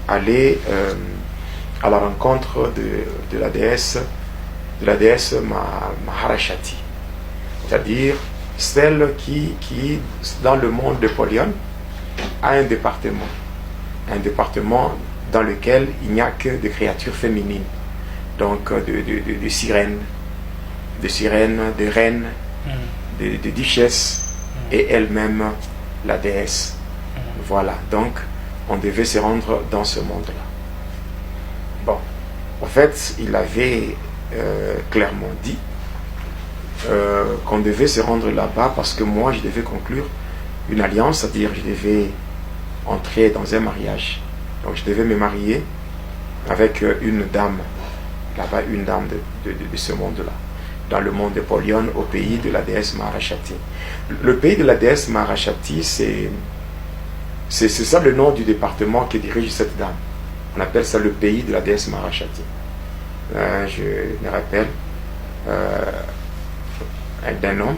aller à la rencontre de la déesse Maharashati, c'est-à-dire celle qui, dans le monde de Polion, a un département dans lequel il n'y a que des créatures féminines, donc de sirènes, de reines, de duchesses, et elle-même la déesse. Voilà, donc on devait se rendre dans ce monde-là. Bon, en fait, il avait clairement dit qu'on devait se rendre là-bas parce que moi, je devais conclure une alliance, c'est-à-dire je devais entrer dans un mariage. Donc je devais me marier avec une dame, là-bas, une dame de ce monde-là, dans le monde de Polion, au pays de la déesse Maharashati. Le pays de la déesse Maharashati, c'est ça le nom du département qui dirige cette dame. On appelle ça le pays de la déesse Maharashati. Je me rappelle d'un homme,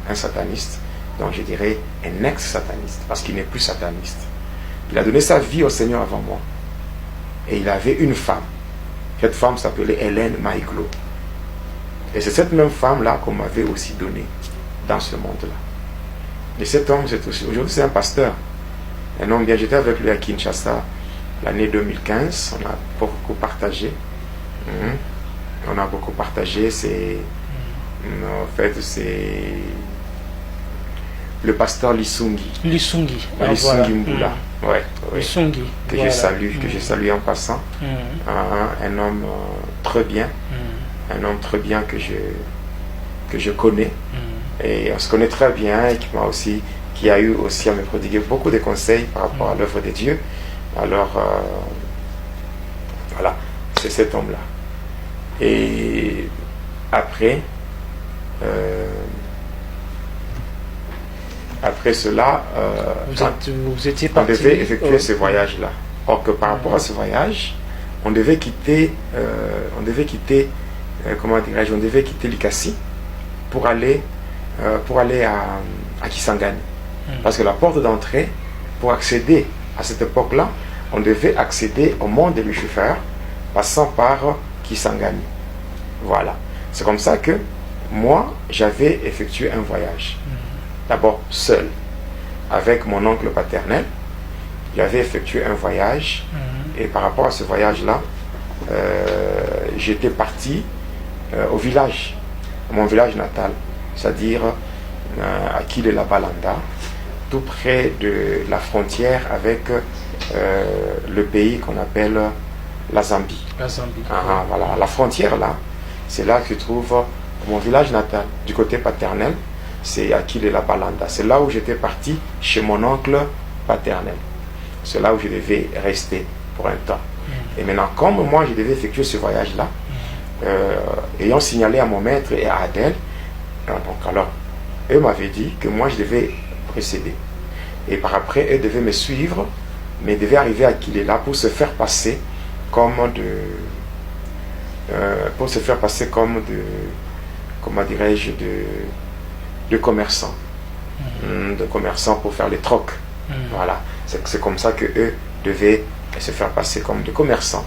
un sataniste, donc je dirais un ex-sataniste, parce qu'il n'est plus sataniste. Il a donné sa vie au Seigneur avant moi. Et il avait une femme. Cette femme s'appelait Hélène Maïglo. Et c'est cette même femme-là qu'on m'avait aussi donnée dans ce monde-là. Et cet homme, aujourd'hui, c'est un pasteur. Un homme bien, j'étais avec lui à Kinshasa l'année 2015. On a beaucoup partagé. On a beaucoup partagé. En fait, c'est le pasteur Lisungi. Lisungi Mbula. Ouais. Lisungi. Que je salue en passant. Un homme très bien. Un homme très bien que je connais. Et on se connaît très bien et qui a eu aussi à me prodiguer beaucoup de conseils par rapport à l'œuvre de Dieu. Alors, voilà, c'est cet homme-là. Et après cela, vous étiez on parti, devait effectuer ce voyage-là. Or que par rapport à ce voyage, on devait quitter Likasi pour aller à Kisangani. Parce que la porte d'entrée, pour accéder à cette époque-là, on devait accéder au monde de Lucifer passant par Kisangani. Voilà. C'est comme ça que moi, j'avais effectué un voyage. D'abord seul, avec mon oncle paternel. J'avais effectué un voyage. Et par rapport à ce voyage-là, j'étais parti au village, à mon village natal, c'est-à-dire à Kile-la-Balanda, tout près de la frontière avec le pays qu'on appelle la Zambie. Voilà, la frontière là, c'est là que se trouve mon village natal. Du côté paternel, c'est à Kile-la-Balanda. C'est là où j'étais parti chez mon oncle paternel. C'est là où je devais rester pour un temps. Et maintenant, comme moi je devais effectuer ce voyage-là, ayant signalé à mon maître et à Adèle, alors eux m'avaient dit que moi je devais précéder. Et par après, eux devaient me suivre, mais devaient arriver à Kilela pour se faire passer comme comment dirais-je, de commerçants. De commerçants pour faire les trocs. Voilà. C'est comme ça que eux devaient se faire passer comme des commerçants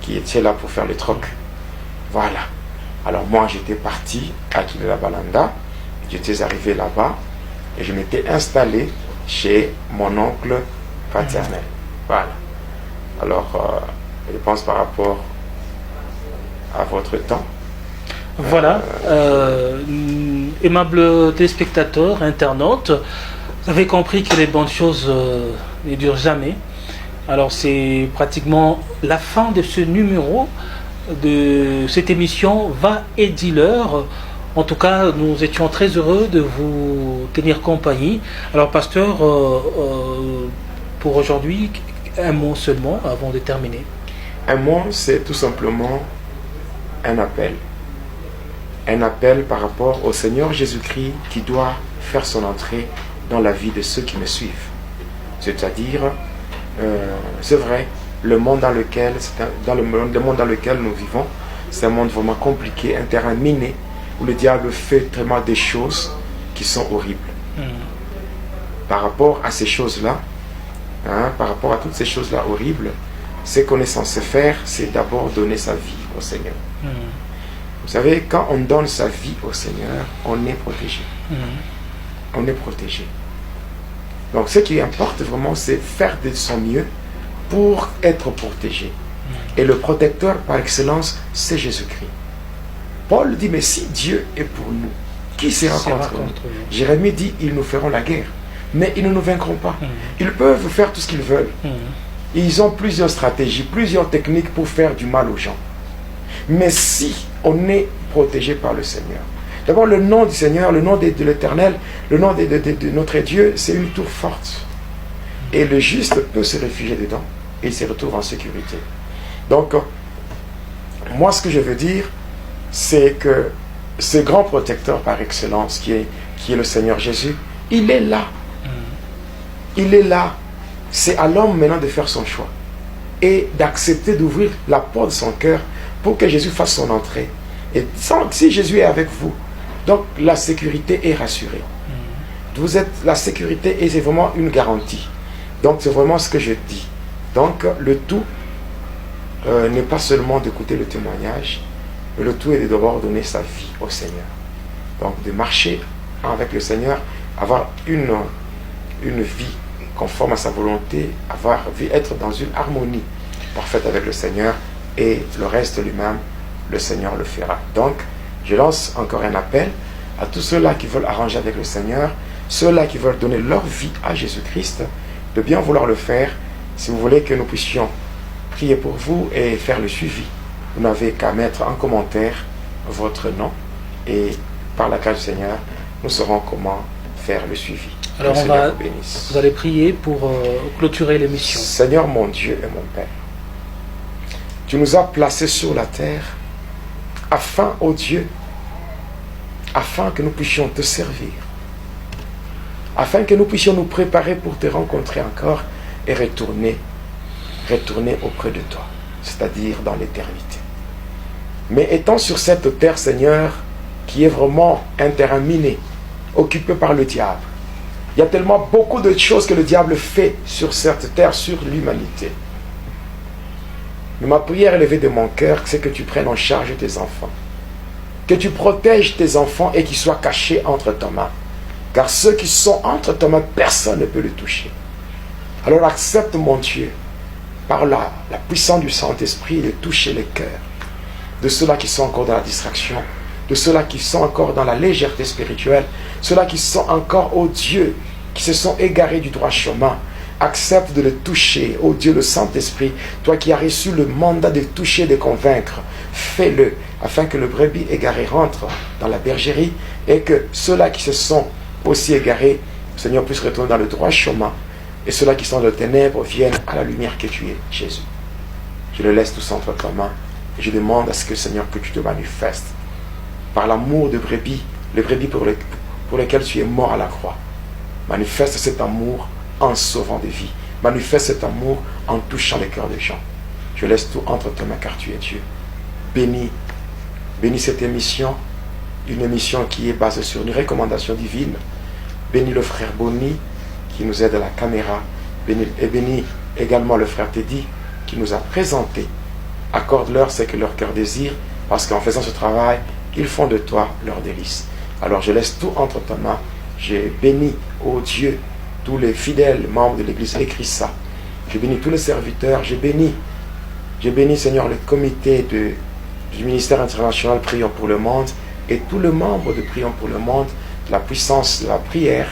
qui étaient là pour faire les trocs. Voilà. Alors moi j'étais parti à Kile-la-Balanda, j'étais arrivé là-bas et je m'étais installé chez mon oncle paternel. Voilà. Alors je pense par rapport à votre temps. Voilà, aimables téléspectateurs, internautes, vous avez compris que les bonnes choses ne durent jamais. Alors c'est pratiquement la fin de ce numéro de cette émission Va et Dealer. En tout cas, nous étions très heureux de vous tenir compagnie. Alors pasteur, pour aujourd'hui, un mot seulement avant de terminer. Un mot, c'est tout simplement un appel. Un appel par rapport au Seigneur Jésus-Christ qui doit faire son entrée dans la vie de ceux qui me suivent. C'est-à-dire, c'est vrai, le monde dans lequel nous vivons, c'est un monde vraiment compliqué, un terrain miné, où le diable fait vraiment des choses qui sont horribles. Par rapport à ces choses-là, par rapport à toutes ces choses-là horribles, ce qu'on est censé faire, c'est d'abord donner sa vie au Seigneur. Vous savez, quand on donne sa vie au Seigneur, on est protégé. On est protégé. Donc ce qui importe vraiment, c'est faire de son mieux pour être protégé. Et le protecteur par excellence, c'est Jésus-Christ. Paul dit, mais si Dieu est pour nous, qui sera contre nous? Jérémie dit, ils nous feront la guerre, mais ils ne nous vaincront pas. Ils peuvent faire tout ce qu'ils veulent. Ils ont plusieurs stratégies, plusieurs techniques pour faire du mal aux gens. Mais si on est protégé par le Seigneur, d'abord le nom du Seigneur, le nom de l'Éternel, le nom de notre Dieu, c'est une tour forte. Et le juste peut se réfugier dedans et il se retrouve en sécurité. Donc, moi ce que je veux dire, c'est que ce grand protecteur par excellence qui est le Seigneur Jésus, il est là. Il est là. C'est à l'homme maintenant de faire son choix et d'accepter d'ouvrir la porte de son cœur pour que Jésus fasse son entrée. Et si Jésus est avec vous, donc la sécurité est rassurée. Vous êtes la sécurité et c'est vraiment une garantie. Donc c'est vraiment ce que je dis. Donc le tout n'est pas seulement d'écouter le témoignage, mais le tout est de devoir donner sa vie au Seigneur. Donc de marcher avec le Seigneur, avoir une vie conforme à sa volonté, être dans une harmonie parfaite avec le Seigneur, et le reste lui-même, le Seigneur le fera. Donc, je lance encore un appel à tous ceux-là qui veulent arranger avec le Seigneur, ceux-là qui veulent donner leur vie à Jésus-Christ, de bien vouloir le faire. Si vous voulez que nous puissions prier pour vous et faire le suivi, vous n'avez qu'à mettre en commentaire votre nom, et par la grâce du Seigneur, nous saurons comment faire le suivi. Alors vous allez prier pour clôturer l'émission. Seigneur mon Dieu et mon Père, tu nous as placés sur la terre afin, ô Dieu, afin que nous puissions te servir, afin que nous puissions nous préparer pour te rencontrer encore et retourner auprès de toi, c'est-à-dire dans l'éternité. Mais étant sur cette terre, Seigneur, qui est vraiment un terrain miné, occupé par le diable, il y a tellement beaucoup de choses que le diable fait sur cette terre, sur l'humanité. Mais ma prière élevée de mon cœur, c'est que tu prennes en charge tes enfants. Que tu protèges tes enfants et qu'ils soient cachés entre tes mains. Car ceux qui sont entre tes mains, personne ne peut les toucher. Alors accepte, mon Dieu, par la puissance du Saint-Esprit, de toucher les cœurs de ceux-là qui sont encore dans la distraction, de ceux-là qui sont encore dans la légèreté spirituelle, ceux-là qui sont encore, ô Dieu, qui se sont égarés du droit chemin. Accepte de le toucher, ô Dieu, le Saint-Esprit, toi qui as reçu le mandat de toucher, de convaincre, fais-le, afin que le brebis égaré rentre dans la bergerie et que ceux-là qui se sont aussi égarés, Seigneur, puissent retourner dans le droit chemin, et ceux-là qui sont dans les ténèbres viennent à la lumière que tu es, Jésus. Je le laisse tous entre tes mains, et je demande à ce que, Seigneur, que tu te manifestes par l'amour de brebis, les brebis pour lesquels tu es mort à la croix. Manifeste cet amour en sauvant des vies. Manifeste cet amour en touchant les cœurs des gens. Je laisse tout entre tes mains car tu es Dieu. Bénis cette émission, une émission qui est basée sur une recommandation divine. Bénis le frère Bonny qui nous aide à la caméra. Et bénis également le frère Teddy qui nous a présenté. Accorde-leur ce que leur cœur désire, parce qu'en faisant ce travail, ils font de toi leur délice. Alors je laisse tout entre tes mains. J'ai béni, ô Dieu, tous les fidèles membres de l'église écrit ça. J'ai béni tous les serviteurs. J'ai béni, Seigneur, le comité du ministère international Prions pour le monde et tous les membres de Prions pour le monde, la puissance de la prière.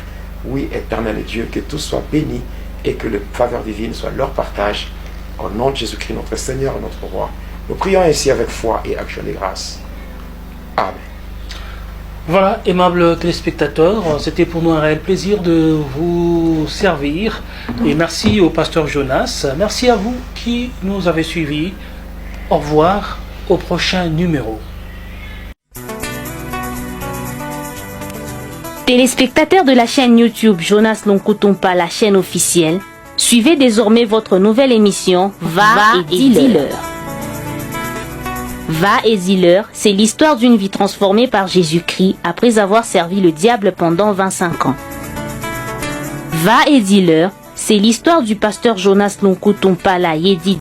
Oui, éternel Dieu, que tout soit béni et que la faveur divine soit leur partage. Au nom de Jésus-Christ, notre Seigneur et notre Roi. Nous prions ainsi avec foi et action de grâce. Amen. Voilà, aimables téléspectateurs, c'était pour nous un réel plaisir de vous servir. Et merci au pasteur Jonas. Merci à vous qui nous avez suivis. Au revoir, au prochain numéro. Téléspectateurs de la chaîne YouTube Jonas Lonkutumpa, la chaîne officielle, suivez désormais votre nouvelle émission Va et dis-leur. Va et dis-leur, c'est l'histoire d'une vie transformée par Jésus-Christ après avoir servi le diable pendant 25 ans. Va et dis-leur, C'est l'histoire du pasteur Jonas Lonkutumpala Yedi